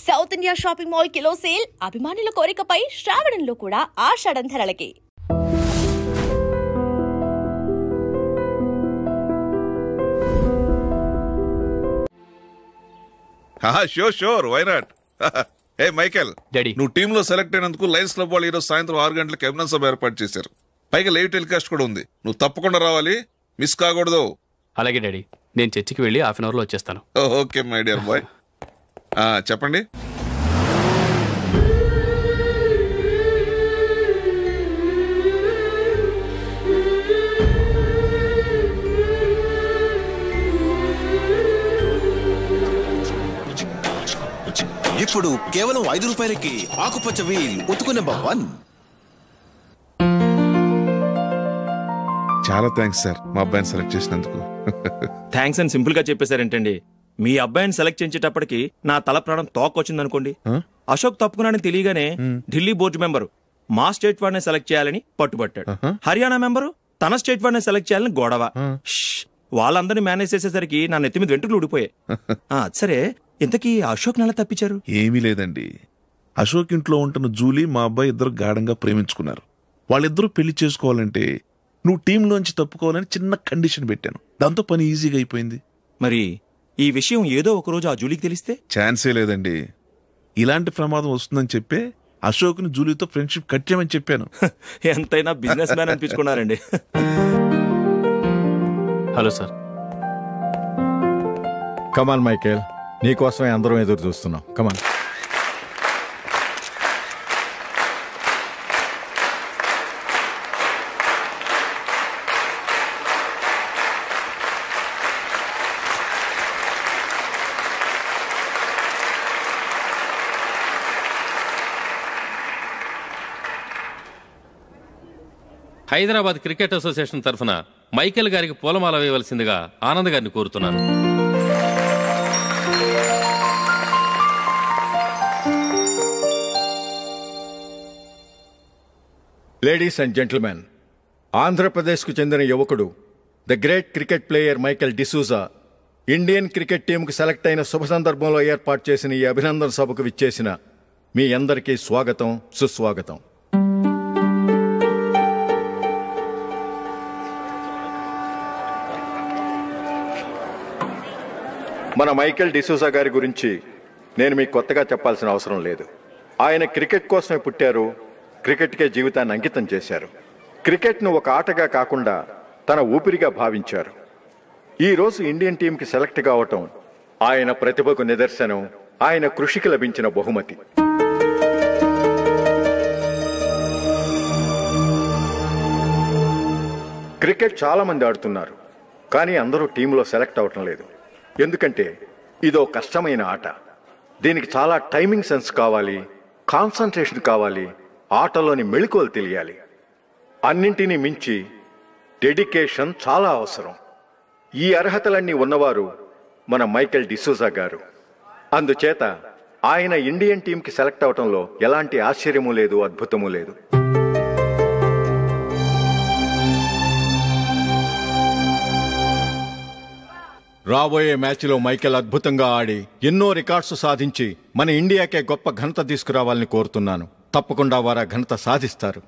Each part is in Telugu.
South India shopping mall kilo sale అభిమానుల కోరికపై శ్రావణంలో కూడా ఆషాఢం ధరలకి. Sure why not. Hey Michael, daddy, నువ్వు టీమ్ లో సెలెక్ట్ అయినందుకు లయన్స్ క్లబ్ వాళ్ళు ఈరోజు సాయంత్రం 6 గంటలకు అభినందన సభ ఏర్పాటు చేశారు. పైగా లైవ్ టెలికాస్ట్ కూడా ఉంది. నువ్వు తప్పకుండా రావాలి, మిస్ కాకూడదు. అలాగే డాడీ, నేను చర్చికి వెళ్ళి హాఫ్ అన్ అవర్ లో వచ్చేస్తాను. Okay my dear bye. చెప్పండి. ఇప్పుడు కేవలం 5 రూపాయలకి ఆకుపచ్చ వీల్ ఉతుకు నెంబర్ 1. చాలా థ్యాంక్స్ సార్, మా అబ్బాయిని సెలెక్ట్ చేసినందుకు. థ్యాంక్స్ అని సింపుల్ గా చెప్పేశారేంటండి. మీ అబ్బాయిని సెలెక్ట్ చేసేటప్పటికి నా తల ప్రాణం తోకొచ్చిందనుకోండి. అశోక్ తప్పుకున్నాడని తెలియగానే ఢిల్లీ బోర్డు మెంబరు మా స్టేట్ వాడిని సెలెక్ట్ చేయాలని పట్టుబట్టాడు. హర్యానా మెంబరు తన స్టేట్ వాడిని సెలెక్ట్ చేయాలని గొడవ. వాళ్ళందరినీ మేనేజ్ చేసేసరికి నా నెత్తి మీద వెంట్రుకలు ఊడిపోయాయి. సరే, ఇంతకీ అశోక్ నెల తప్పించారు? ఏమీ లేదండి. అశోక్ ఇంట్లో ఉంటున్న జూలీ మా అబ్బాయి ఇద్దరు గాఢంగా ప్రేమించుకున్నారు. వాళ్ళిద్దరూ పెళ్లి చేసుకోవాలంటే నువ్వు టీంలోంచి తప్పుకోవాలని చిన్న కండిషన్ పెట్టాను. దాంతో పని ఈజీగా అయిపోయింది. మరి ఈ విషయం ఏదో ఒక రోజు ఆ జూలీకి తెలిస్తే? ఛాన్సే లేదండి. ఇలాంటి ప్రమాదం వస్తుందని చెప్పే అశోక్ని జూలీతో ఫ్రెండ్షిప్ కట్ చేయమని చెప్పాను. ఎంతైనా బిజినెస్ మ్యాన్ అనిపించుకున్నారండి. Hello sir. కమాన్ మైకేల్, నీకోసమే అందరం ఎదురు చూస్తున్నాం. కమాన్. హైదరాబాద్ క్రికెట్ అసోసియేషన్ తరఫున మైకేల్ గారికి పూలమాల వేయవలసిందిగా ఆనంద్ గారిని కోరుతున్నాను. లేడీస్ అండ్ జెంటిల్మెన్, ఆంధ్రప్రదేశ్కు చెందిన యువకుడు, the great cricket player Michael D'Souza Indian cricket టీంకు సెలెక్ట్ అయిన శుభ సందర్భంలో ఏర్పాటు చేసిన ఈ అభినందన సభకు విచ్చేసిన మీ అందరికీ స్వాగతం, సుస్వాగతం. మన మైకేల్ డిసూజా గారి గురించి నేను మీకు కొత్తగా చెప్పాల్సిన అవసరం లేదు. ఆయన క్రికెట్ కోసమే పుట్టారు, క్రికెట్కే జీవితాన్ని అంకితం చేశారు. క్రికెట్ను ఒక ఆటగా కాకుండా తన ఊపిరిగా భావించారు. ఈరోజు ఇండియన్ టీంకి సెలెక్ట్ కావటం ఆయన ప్రతిభకు నిదర్శనం, ఆయన కృషికి లభించిన బహుమతి. క్రికెట్ చాలా మంది ఆడుతున్నారు, కానీ అందరూ టీంలో సెలెక్ట్ అవటం లేదు. ఎందుకంటే ఇదో కష్టమైన ఆట. దీనికి చాలా టైమింగ్ సెన్స్ కావాలి, కాన్సన్ట్రేషన్ కావాలి, ఆటలోని మెళకువలు తెలియాలి. అన్నింటినీ మించి డెడికేషన్ చాలా అవసరం. ఈ అర్హతలన్నీ ఉన్నవారు మన మైకేల్ డిసూజా గారు. అందుచేత ఆయన ఇండియన్ టీంకి సెలెక్ట్ అవటంలో ఎలాంటి ఆశ్చర్యమూ లేదు, అద్భుతమూ లేదు. రాబోయే మ్యాచ్లో మైకేల్ అద్భుతంగా ఆడి ఎన్నో రికార్డ్స్ సాధించి మన ఇండియాకే గొప్ప ఘనత తీసుకురావాలని కోరుతున్నాను. తప్పకుండా వారు ఆ ఘనత సాధిస్తారు.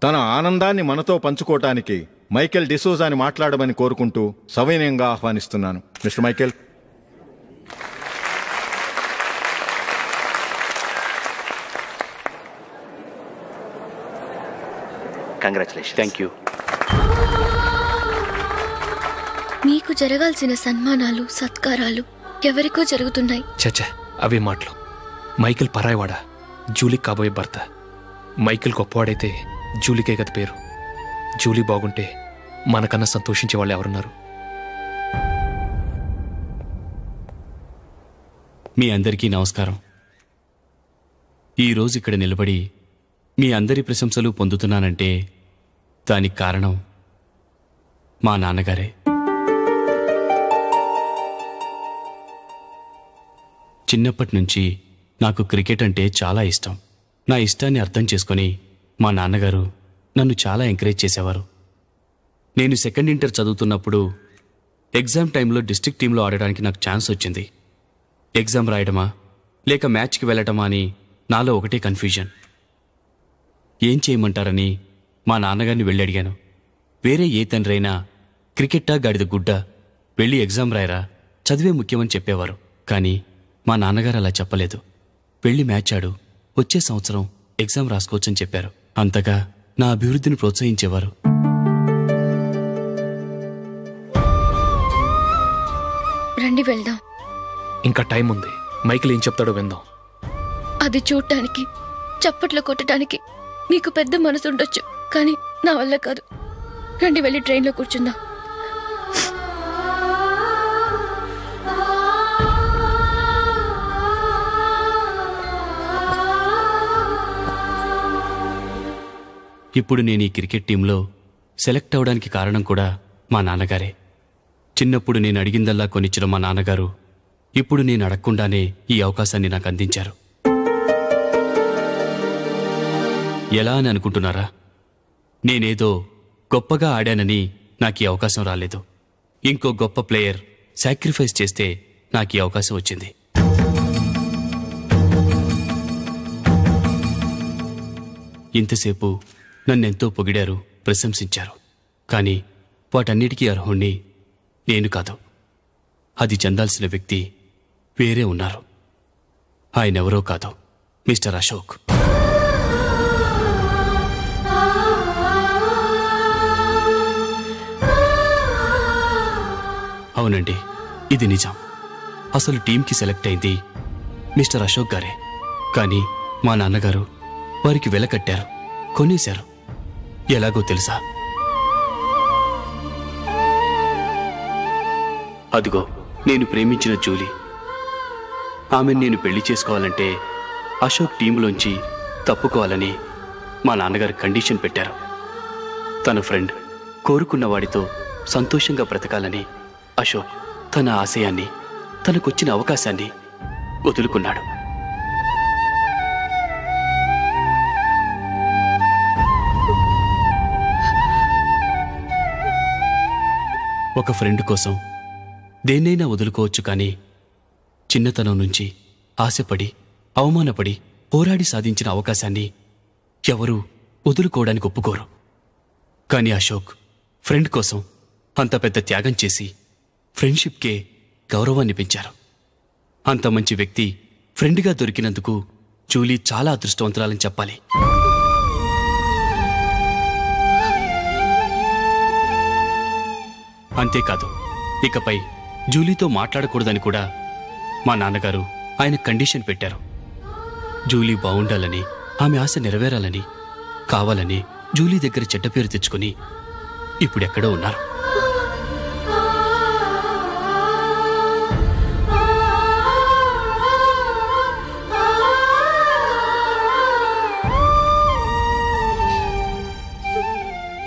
తన ఆనందాన్ని మనతో పంచుకోవటానికి మైకేల్ డిసూజాని మాట్లాడమని కోరుకుంటూ సవినయంగా ఆహ్వానిస్తున్నాను. Mister Michael. Congratulation. Thank you. మీకు జరగాల్సిన సన్మానాలు, సత్కారాలు ఎవరికో జరుగుతున్నాయి. చచ్చా, అవే మాటలు. మైకేల్ పరాయవాడా, జూలీకి కాబోయే భర్త. మైకేల్ గొప్పవాడైతే జూలీకే గది పేరు. జూలీ బాగుంటే మనకన్నా సంతోషించే వాళ్ళు ఎవరున్నారు? మీ అందరికీ నమస్కారం. ఈరోజు ఇక్కడ నిలబడి మీ అందరి ప్రశంసలు పొందుతున్నానంటే దానికి కారణం మా నాన్నగారే. చిన్నప్పటి నుంచి నాకు క్రికెట్ అంటే చాలా ఇష్టం. నా ఇష్టాన్ని అర్థం చేసుకొని మా నాన్నగారు నన్ను చాలా ఎంకరేజ్ చేసేవారు. నేను సెకండ్ ఇంటర్ చదువుతున్నప్పుడు ఎగ్జామ్ టైంలో డిస్ట్రిక్ట్ టీంలో ఆడడానికి నాకు ఛాన్స్ వచ్చింది. ఎగ్జామ్ రాయడమా, లేక మ్యాచ్కి వెళ్ళటమా అని నాలో ఒకటే కన్ఫ్యూజన్. ఏం చేయమంటారని మా నాన్నగారిని వెళ్ళి అడిగాను. వేరే ఏ తండ్రైనా క్రికెట్టా గాడిద గుడ్డ, వెళ్ళి ఎగ్జామ్ రాయరా, చదివే ముఖ్యమని చెప్పేవారు. కానీ మా నాన్నగారు అలా చెప్పలేదు. వెళ్ళి మ్యాచ్ ఆడు, వచ్చే సంవత్సరం ఎగ్జామ్ రాసుకోవచ్చని చెప్పారు. అంతగా నా అభివృద్ధిని ప్రోత్సహించేవారు. రండి వెళ్దాం. ఇంకా టైం ఉంది. మైకిల్ ఏం చెప్తాడో విందాం. అది చూడటానికి, చప్పట్లు కొట్టడానికి మీకు పెద్ద మనసు ఉండొచ్చు, కానీ నా వల్ల కాదు. రండి వెళ్ళి ట్రైన్లో కూర్చుందాం. ఇప్పుడు నేను ఈ క్రికెట్ టీంలో సెలెక్ట్ అవడానికి కారణం కూడా మా నాన్నగారే. చిన్నప్పుడు నేను అడిగిందల్లా కొనిచ్చిన మా నాన్నగారు ఇప్పుడు నేను అడగకుండానే ఈ అవకాశాన్ని నాకు అందించారు. ఎలా అని అనుకుంటున్నారా? నేనేదో గొప్పగా ఆడానని నాకు ఈ అవకాశం రాలేదు. ఇంకో గొప్ప ప్లేయర్ సాక్రిఫైస్ చేస్తే నాకు ఈ అవకాశం వచ్చింది. ఇంతసేపు నన్నెంతో పొగిడారు, ప్రశంసించారు. కానీ వాటన్నిటికీ అర్హుణ్ణి నేను కాదు. అది చెందాల్సిన వ్యక్తి వేరే ఉన్నారు. ఆయనెవరో కాదు, మిస్టర్ అశోక్. అవునండి, ఇది నిజం. అసలు టీంకి సెలెక్ట్ అయింది మిస్టర్ అశోక్ గారే. కానీ మా నాన్నగారు వారికి వెల కట్టారు, కొనేశారు. ఎలాగో తెలుసా? అదిగో నేను ప్రేమించిన జూలీ. ఆమెను నేను పెళ్లి చేసుకోవాలంటే అశోక్ టీంలోంచి తప్పుకోవాలని మా నాన్నగారు కండిషన్ పెట్టారు. తన ఫ్రెండ్ కోరుకున్న వాడితో సంతోషంగా బ్రతకాలని అశోక్ తన ఆశయాన్ని, తనకొచ్చిన అవకాశాన్ని వదులుకున్నాడు. ఒక ఫ్రెండ్ కోసం దేన్నైనా వదులుకోవచ్చు, కానీ చిన్నతనం నుంచి ఆశపడి, అవమానపడి, పోరాడి సాధించిన అవకాశాన్ని ఎవరూ వదులుకోవడానికి ఒప్పుకోరు. కానీ అశోక్ ఫ్రెండ్ కోసం అంత పెద్ద త్యాగం చేసి ఫ్రెండ్షిప్కే గౌరవాన్ని పెంచారు. అంత మంచి వ్యక్తి ఫ్రెండ్గా దొరికినందుకు జూలీ చాలా అదృష్టవంతురాలని చెప్పాలి. అంతేకాదు, ఇకపై జూలీతో మాట్లాడకూడదని కూడా మా నాన్నగారు ఆయన కండిషన్ పెట్టారు. జూలీ బాగుండాలని, ఆమె ఆశ నెరవేరాలని, కావాలని జూలీ దగ్గర చెడ్డ పేరు తెచ్చుకుని ఇప్పుడెక్కడో ఉన్నారు.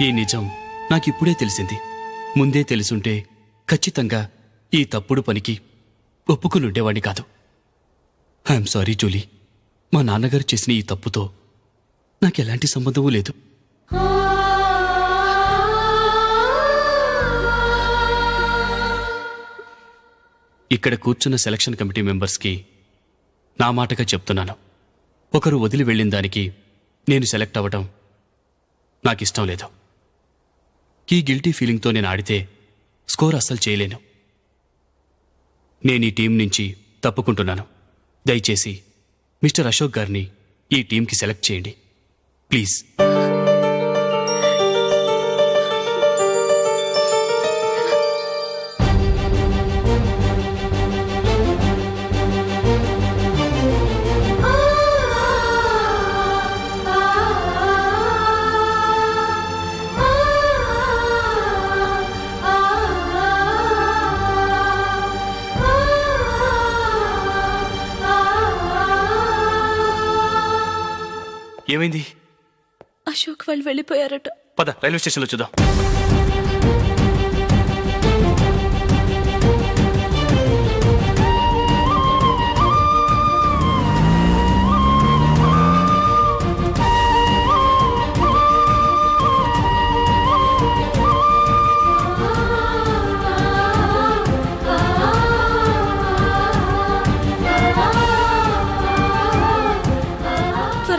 ఈ నిజం నాకిప్పుడే తెలిసింది. ముందే తెలుసుంటే ఖచ్చితంగా ఈ తప్పుడు పనికి ఒప్పుకుని ఉండేవాడిని కాదు. I'm sorry Julie. మా నాన్నగారు చేసిన ఈ తప్పుతో నాకెలాంటి సంబంధమూ లేదు. ఇక్కడ కూర్చున్న సెలక్షన్ కమిటీ మెంబర్స్కి నా మాటగా చెప్తున్నాను. ఒకరు వదిలి వెళ్ళిన దానికి నేను సెలెక్ట్ అవ్వడం నాకిష్టం లేదు. ఈ గిల్టీ ఫీలింగ్తో నేను ఆడితే స్కోర్ అస్సలు చేయలేను. నేను ఈ టీం నుంచి తప్పుకుంటున్నాను. దయచేసి మిస్టర్ అశోక్ గారిని ఈ టీంకి సెలెక్ట్ చేయండి ప్లీజ్. ఏమైంది? అశోక్ వాళ్ళు వెళ్ళిపోయారట. పద రైల్వే స్టేషన్లో చూద్దాం.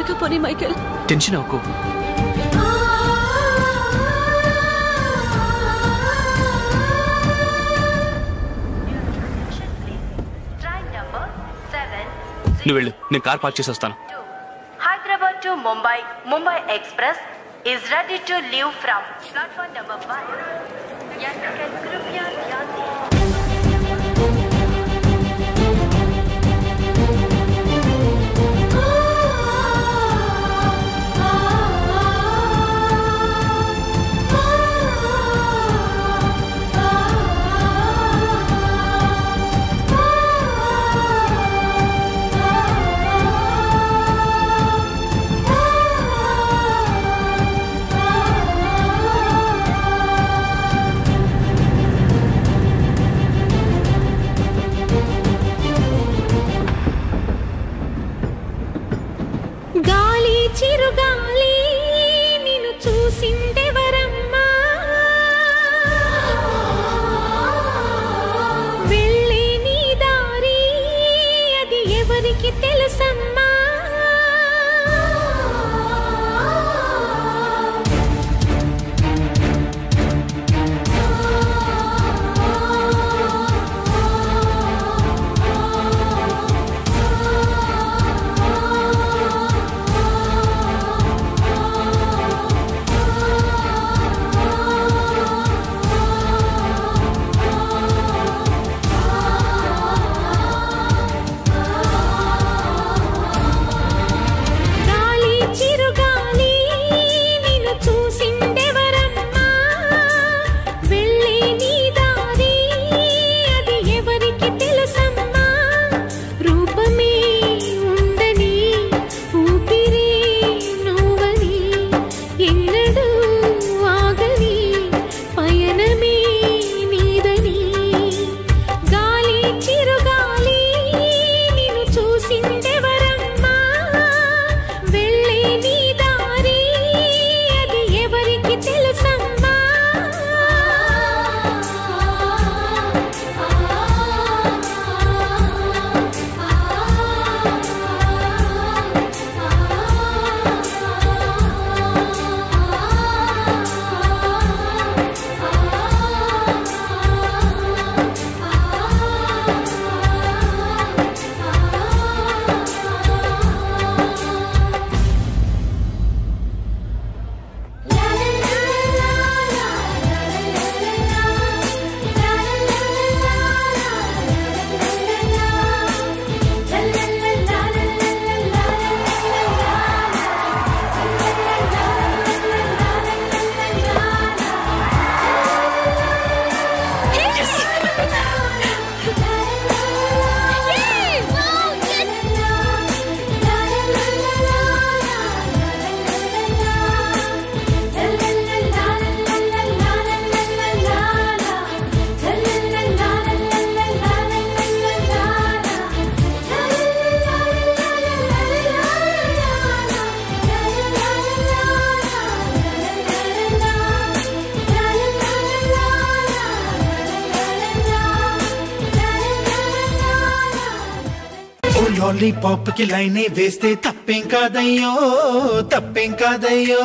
త్వరగా పోనీ మైకేల్. టెన్షన్ అవ్వకు. నువ్వు వెళ్ళు, నేను కార్ పార్క్ చేసి వస్తాను. Hyderabad to Mumbai, Mumbai Express is ready to leave from platform number 1. यात्रिगण कृपया ध्यान दें. చిరుగాలి నిన్ను చూసిందెవరమ్మా, వెళ్ళే నీ దారి అది ఎవరికి తెలుసమ్మా. లాలీపాప్ కి లైనే వేస్తే తప్పేం కాదయ్యో, తప్పేం కాదయ్యో.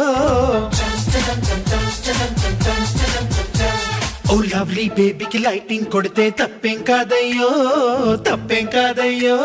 ఓ లవ్లీ బేబీకి లైటింగ్ కొడితే తప్పేం కాదయ్యో, తప్పేం కాదయ్యో.